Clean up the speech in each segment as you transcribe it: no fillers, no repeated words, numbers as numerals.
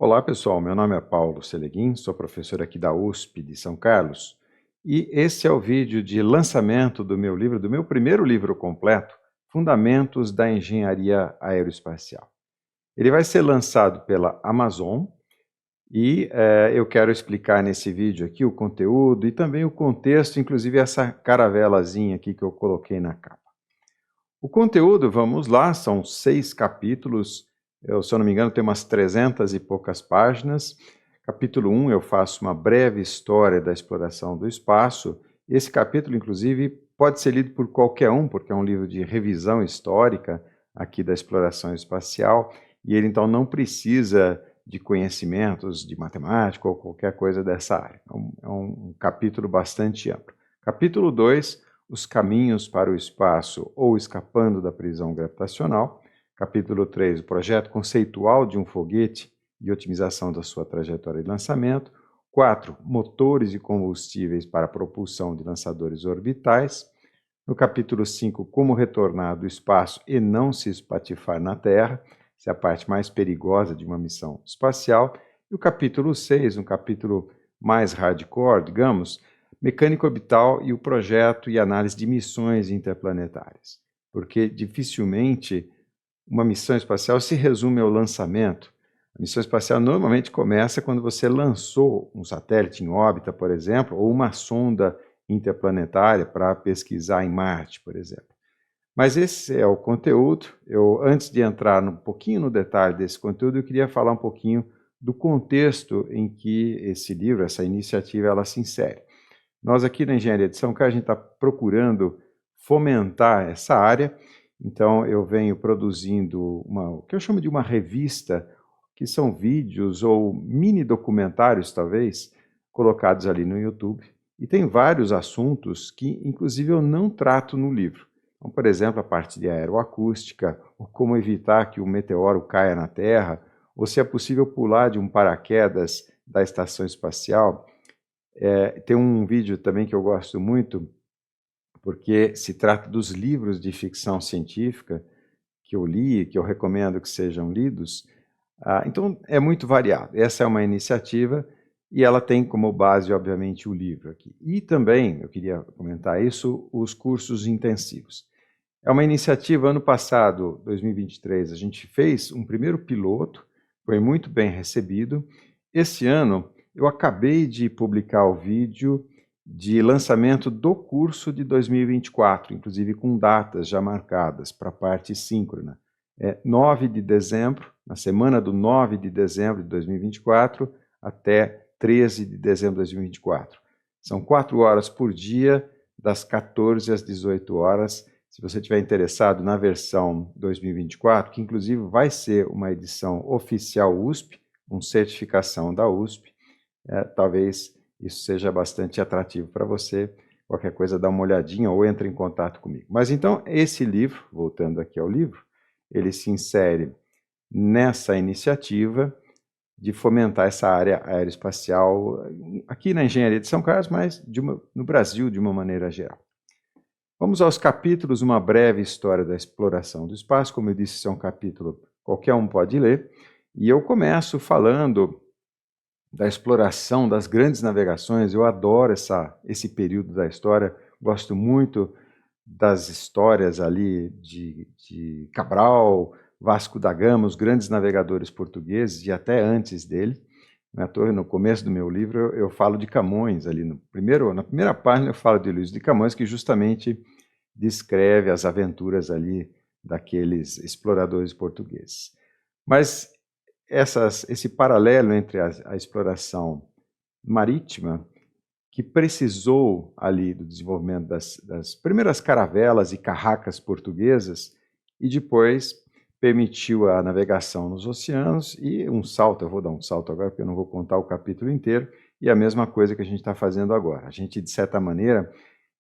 Olá pessoal, meu nome é Paulo Seleguin, sou professor aqui da USP de São Carlos e esse é o vídeo de lançamento do meu livro, do meu primeiro livro completo, Fundamentos da Engenharia Aeroespacial. Ele vai ser lançado pela Amazon e eu quero explicar nesse vídeo aqui o conteúdo e também o contexto, inclusive essa caravelazinha aqui que eu coloquei na capa. O conteúdo, vamos lá, são 6 capítulos, se eu não me engano tem umas 300 e poucas páginas. Capítulo 1 eu faço uma breve história da exploração do espaço. Esse capítulo, inclusive, pode ser lido por qualquer um, porque é um livro de revisão histórica aqui da exploração espacial, e ele então não precisa de conhecimentos de matemática ou qualquer coisa dessa área. É um capítulo bastante amplo. Capítulo 2, os caminhos para o espaço ou escapando da prisão gravitacional. Capítulo 3, o projeto conceitual de um foguete e otimização da sua trajetória de lançamento. 4, motores e combustíveis para a propulsão de lançadores orbitais. No capítulo 5, como retornar do espaço e não se espatifar na Terra. Essa é a parte mais perigosa de uma missão espacial. E o capítulo 6, um capítulo mais hardcore, digamos, mecânica orbital e o projeto e análise de missões interplanetárias. Porque dificilmente uma missão espacial se resume ao lançamento. A missão espacial normalmente começa quando você lançou um satélite em órbita, por exemplo, ou uma sonda interplanetária para pesquisar em Marte, por exemplo. Mas esse é o conteúdo. Antes de entrar um pouquinho no detalhe desse conteúdo, eu queria falar um pouquinho do contexto em que esse livro, essa iniciativa, ela se insere. Nós aqui na Engenharia de São Carlos, a gente está procurando fomentar essa área, então eu venho produzindo o que eu chamo de uma revista, que são vídeos ou mini documentários, talvez, colocados ali no YouTube, e tem vários assuntos que, inclusive, eu não trato no livro. Então, por exemplo, a parte de aeroacústica, ou como evitar que o meteoro caia na Terra, ou se é possível pular de um paraquedas da estação espacial. Tem um vídeo também que eu gosto muito, porque se trata dos livros de ficção científica que eu li, que eu recomendo que sejam lidos. Então, é muito variado. Essa é uma iniciativa e ela tem como base, obviamente, o livro aqui. E também, eu queria comentar isso, os cursos intensivos. É uma iniciativa, ano passado, 2023, a gente fez um primeiro piloto, foi muito bem recebido. Esse ano, eu acabei de publicar o vídeo de lançamento do curso de 2024, inclusive com datas já marcadas para a parte síncrona. 9 de dezembro, na semana do 9 de dezembro de 2024 até 13 de dezembro de 2024. São 4 horas por dia, das 14 às 18 horas. Se você estiver interessado na versão 2024, que inclusive vai ser uma edição oficial USP, com certificação da USP, talvez isso seja bastante atrativo para você. Qualquer coisa, dá uma olhadinha ou entre em contato comigo. Mas então, esse livro, voltando aqui ao livro, ele se insere nessa iniciativa de fomentar essa área aeroespacial aqui na Engenharia de São Carlos, mas no Brasil de uma maneira geral. Vamos aos capítulos, uma breve história da exploração do espaço. Como eu disse, esse é um capítulo qualquer um pode ler. E eu começo falando da exploração das grandes navegações. Eu adoro esse período da história, gosto muito das histórias ali de Cabral, Vasco da Gama, os grandes navegadores portugueses, e até antes dele. No começo do meu livro eu falo de Camões, ali na primeira página eu falo de Luís de Camões, que justamente descreve as aventuras ali daqueles exploradores portugueses. Mas esse paralelo entre a exploração marítima, que precisou ali do desenvolvimento das primeiras caravelas e carracas portuguesas, e depois permitiu a navegação nos oceanos e um salto, eu vou dar um salto agora porque eu não vou contar o capítulo inteiro, e a mesma coisa que a gente está fazendo agora. A gente, de certa maneira,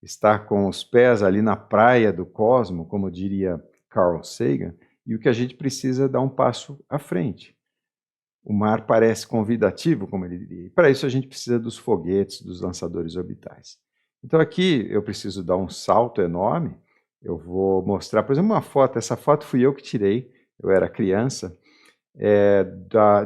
está com os pés ali na praia do cosmo, como diria Carl Sagan, e o que a gente precisa é dar um passo à frente. O mar parece convidativo, como ele diria, e para isso a gente precisa dos foguetes, dos lançadores orbitais. Então aqui eu preciso dar um salto enorme. Eu vou mostrar, por exemplo, uma foto. Essa foto fui eu que tirei, eu era criança.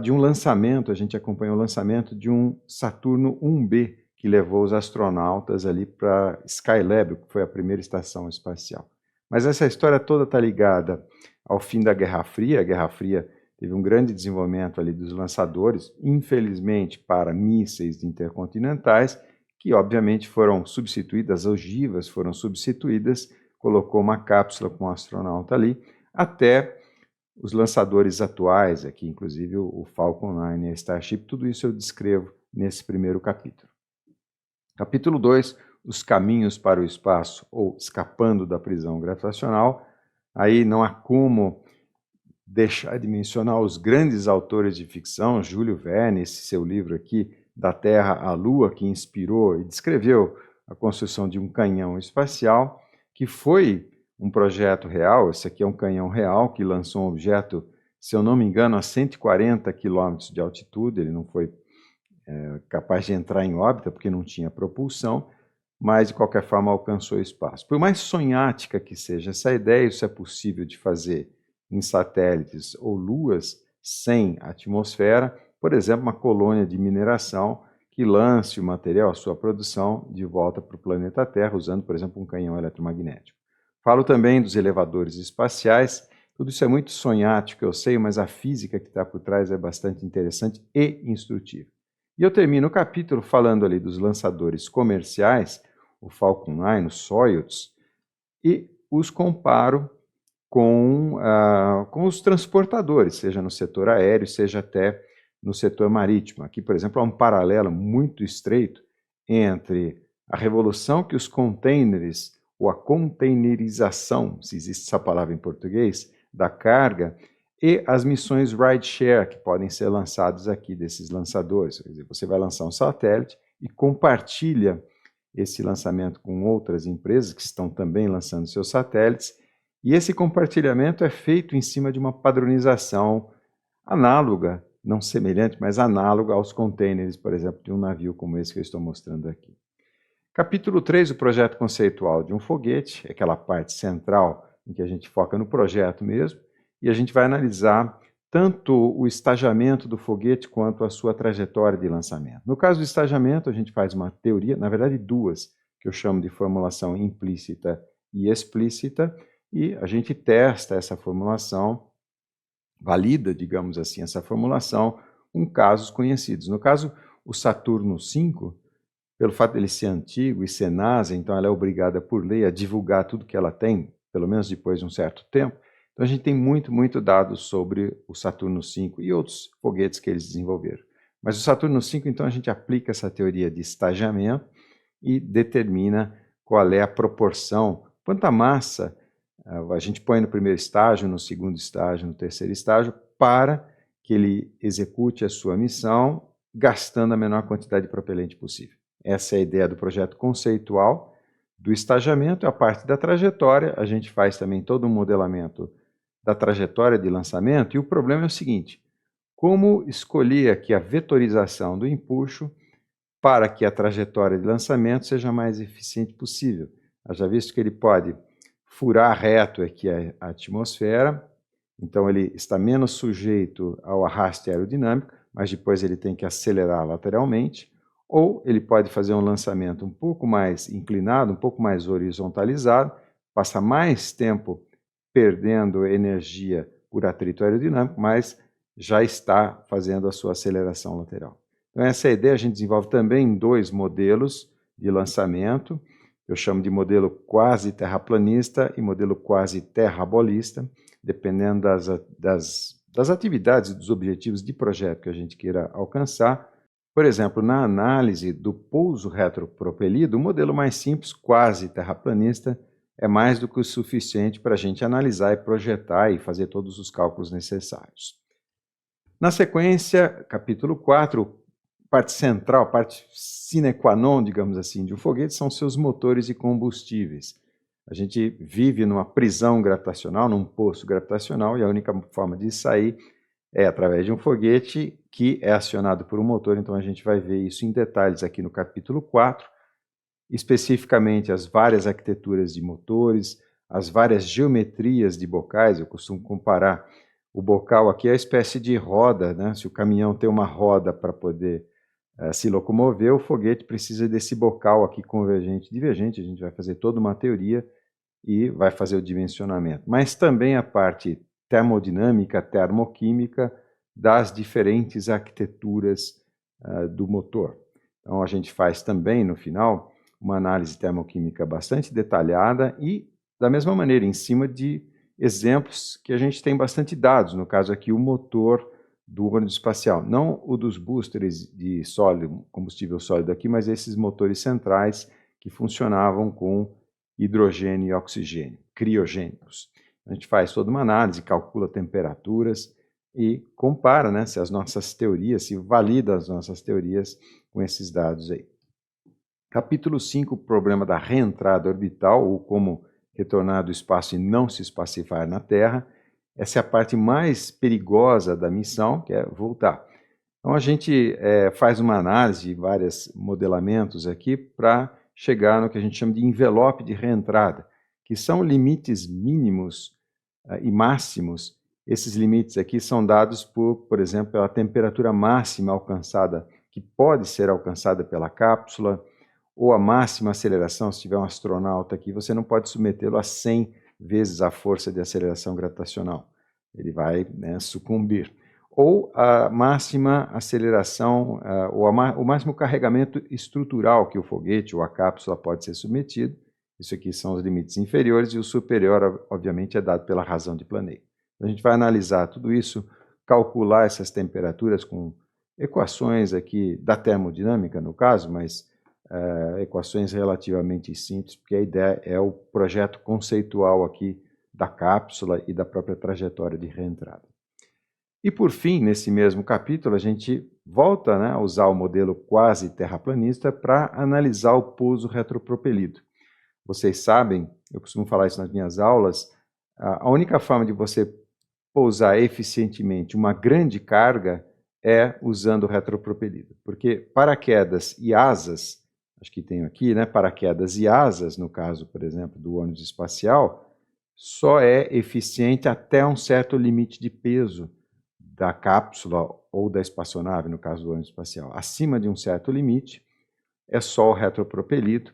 de um lançamento, a gente acompanhou o lançamento de um Saturno 1B, que levou os astronautas ali para Skylab, que foi a primeira estação espacial. Mas essa história toda está ligada ao fim da Guerra Fria. A Guerra Fria teve um grande desenvolvimento ali dos lançadores, infelizmente para mísseis intercontinentais, que obviamente foram substituídas, as ogivas foram substituídas, colocou uma cápsula com um astronauta ali, até os lançadores atuais, aqui inclusive o Falcon 9 e a Starship, tudo isso eu descrevo nesse primeiro capítulo. Capítulo 2, os caminhos para o espaço, ou escapando da prisão gravitacional. Aí não há como deixar de mencionar os grandes autores de ficção, Júlio Verne, esse seu livro aqui, Da Terra à Lua, que inspirou e descreveu a construção de um canhão espacial, que foi um projeto real. Esse aqui é um canhão real que lançou um objeto, se eu não me engano, a 140 quilômetros de altitude. Ele não foi capaz de entrar em órbita porque não tinha propulsão, mas de qualquer forma alcançou o espaço. Por mais sonhática que seja essa ideia, isso é possível de fazer em satélites ou luas sem atmosfera, por exemplo, uma colônia de mineração que lance o material, a sua produção, de volta para o planeta Terra, usando, por exemplo, um canhão eletromagnético. Falo também dos elevadores espaciais. Tudo isso é muito sonhático, eu sei, mas a física que está por trás é bastante interessante e instrutiva. E eu termino o capítulo falando ali dos lançadores comerciais, o Falcon 9, o Soyuz, e os comparo com os transportadores, seja no setor aéreo, seja até no setor marítimo. Aqui, por exemplo, há um paralelo muito estreito entre a revolução que os containers, ou a containerização, se existe essa palavra em português, da carga, e as missões rideshare, que podem ser lançadas aqui desses lançadores. Quer dizer, você vai lançar um satélite e compartilha esse lançamento com outras empresas que estão também lançando seus satélites, e esse compartilhamento é feito em cima de uma padronização análoga, não semelhante, mas análoga aos containers, por exemplo, de um navio como esse que eu estou mostrando aqui. Capítulo 3, o projeto conceitual de um foguete, é aquela parte central em que a gente foca no projeto mesmo, e a gente vai analisar tanto o estagiamento do foguete quanto a sua trajetória de lançamento. No caso do estagiamento, a gente faz uma teoria, na verdade duas, que eu chamo de formulação implícita e explícita, e a gente testa essa formulação, valida, digamos assim, essa formulação com casos conhecidos. No caso, o Saturno V, pelo fato dele ser antigo e ser NASA, então ela é obrigada por lei a divulgar tudo que ela tem, pelo menos depois de um certo tempo. Então a gente tem muito dados sobre o Saturno V e outros foguetes que eles desenvolveram. Mas o Saturno V, então, a gente aplica essa teoria de estagiamento e determina qual é a proporção, quanta massa a gente põe no primeiro estágio, no segundo estágio, no terceiro estágio, para que ele execute a sua missão gastando a menor quantidade de propelente possível. Essa é a ideia do projeto conceitual. Do estagiamento, a parte da trajetória, a gente faz também todo um modelamento da trajetória de lançamento, e o problema é o seguinte: como escolher aqui a vetorização do empuxo para que a trajetória de lançamento seja mais eficiente possível? Já visto que ele pode furar reto aqui a atmosfera, então ele está menos sujeito ao arraste aerodinâmico, mas depois ele tem que acelerar lateralmente, ou ele pode fazer um lançamento um pouco mais inclinado, um pouco mais horizontalizado, passa mais tempo perdendo energia por atrito aerodinâmico, mas já está fazendo a sua aceleração lateral. Então essa é a ideia. A gente desenvolve também dois modelos de lançamento, eu chamo de modelo quase terraplanista e modelo quase terrabolista, dependendo das atividades e dos objetivos de projeto que a gente queira alcançar. Por exemplo, na análise do pouso retropropelido, o modelo mais simples, quase terraplanista, é mais do que o suficiente para a gente analisar e projetar e fazer todos os cálculos necessários. Na sequência, capítulo 4, parte central, parte sine qua non, digamos assim, de um foguete são seus motores e combustíveis. A gente vive numa prisão gravitacional, num poço gravitacional, e a única forma de sair é através de um foguete que é acionado por um motor. Então a gente vai ver isso em detalhes aqui no capítulo 4, especificamente as várias arquiteturas de motores, as várias geometrias de bocais. Eu costumo comparar O bocal aqui é a espécie de roda, né? Se o caminhão tem uma roda para poder se locomover, o foguete precisa desse bocal aqui convergente e divergente. A gente vai fazer toda uma teoria e vai fazer o dimensionamento. Mas também a parte termodinâmica, termoquímica das diferentes arquiteturas do motor. Então a gente faz também, no final, uma análise termoquímica bastante detalhada e, da mesma maneira, em cima de exemplos que a gente tem bastante dados, no caso aqui o motor do ônibus espacial, não o dos boosters de sólido, combustível sólido aqui, mas esses motores centrais que funcionavam com hidrogênio e oxigênio, criogênicos. A gente faz toda uma análise, calcula temperaturas e compara, né, se as nossas teorias, se valida as nossas teorias com esses dados aí. Capítulo 5, o problema da reentrada orbital, ou como retornar do espaço e não se espacificar na Terra. Essa é a parte mais perigosa da missão, que é voltar. Então a gente faz uma análise, vários modelamentos aqui, para chegar no que a gente chama de envelope de reentrada, que são limites mínimos e máximos. Esses limites aqui são dados por exemplo, pela temperatura máxima alcançada, que pode ser alcançada pela cápsula, ou a máxima aceleração. Se tiver um astronauta aqui, você não pode submetê-lo a 100 vezes a força de aceleração gravitacional. Ele vai, né, sucumbir. Ou a máxima aceleração, ou o máximo carregamento estrutural que o foguete ou a cápsula pode ser submetido. Isso aqui são os limites inferiores, e o superior, obviamente, é dado pela razão de planeio. Então, a gente vai analisar tudo isso, calcular essas temperaturas com equações aqui da termodinâmica, no caso, mas equações relativamente simples, porque a ideia é o projeto conceitual aqui da cápsula e da própria trajetória de reentrada. E por fim, nesse mesmo capítulo, a gente volta, né, a usar o modelo quase terraplanista para analisar o pouso retropropelido. Vocês sabem, eu costumo falar isso nas minhas aulas, a única forma de você pousar eficientemente uma grande carga é usando o retropropelido, porque paraquedas e asas, acho que tenho aqui, né, paraquedas e asas, no caso, por exemplo, do ônibus espacial, só é eficiente até um certo limite de peso da cápsula ou da espaçonave, no caso do ônibus espacial. Acima de um certo limite, é só o retropropelido,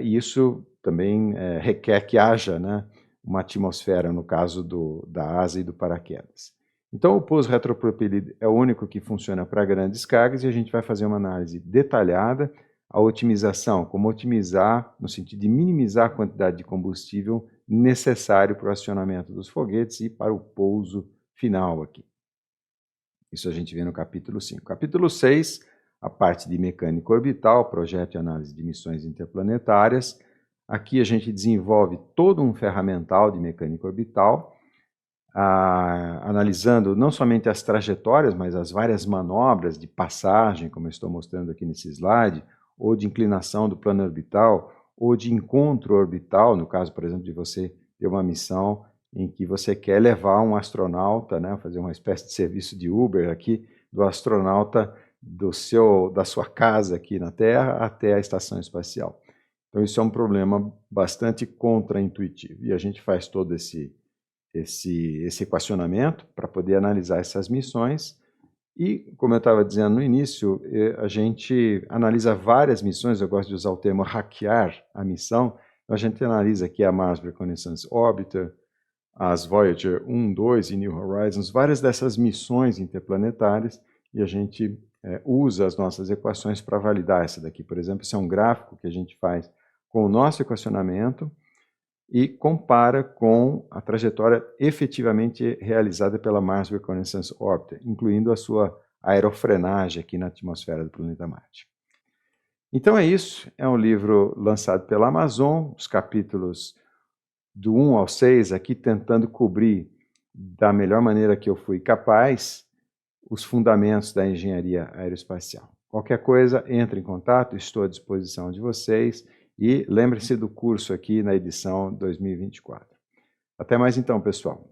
e isso também requer que haja, né, uma atmosfera, no caso da asa e do paraquedas. Então, o pouso retropropelido é o único que funciona para grandes cargas, e a gente vai fazer uma análise detalhada. A otimização, como otimizar no sentido de minimizar a quantidade de combustível necessário para o acionamento dos foguetes e para o pouso final aqui. Isso a gente vê no capítulo 5. Capítulo 6, a parte de mecânica orbital, projeto e análise de missões interplanetárias. Aqui a gente desenvolve todo um ferramental de mecânica orbital, analisando não somente as trajetórias, mas as várias manobras de passagem, como eu estou mostrando aqui nesse slide, ou de inclinação do plano orbital, ou de encontro orbital, no caso, por exemplo, de você ter uma missão em que você quer levar um astronauta, né, fazer uma espécie de serviço de Uber aqui, do astronauta da sua casa aqui na Terra até a estação espacial. Então isso é um problema bastante contraintuitivo, e a gente faz todo esse equacionamento para poder analisar essas missões. E, como eu estava dizendo no início, a gente analisa várias missões. Eu gosto de usar o termo hackear a missão. A gente analisa aqui a Mars Reconnaissance Orbiter, as Voyager 1, 2 e New Horizons, várias dessas missões interplanetárias, e a gente usa as nossas equações para validar essa daqui. Por exemplo, esse é um gráfico que a gente faz com o nosso equacionamento e compara com a trajetória efetivamente realizada pela Mars Reconnaissance Orbiter, incluindo a sua aerofrenagem aqui na atmosfera do planeta Marte. Então é isso, é um livro lançado pela Amazon, os capítulos do 1 ao 6, aqui tentando cobrir da melhor maneira que eu fui capaz os fundamentos da engenharia aeroespacial. Qualquer coisa, entre em contato, estou à disposição de vocês. E lembre-se do curso aqui na edição 2024. Até mais então, pessoal.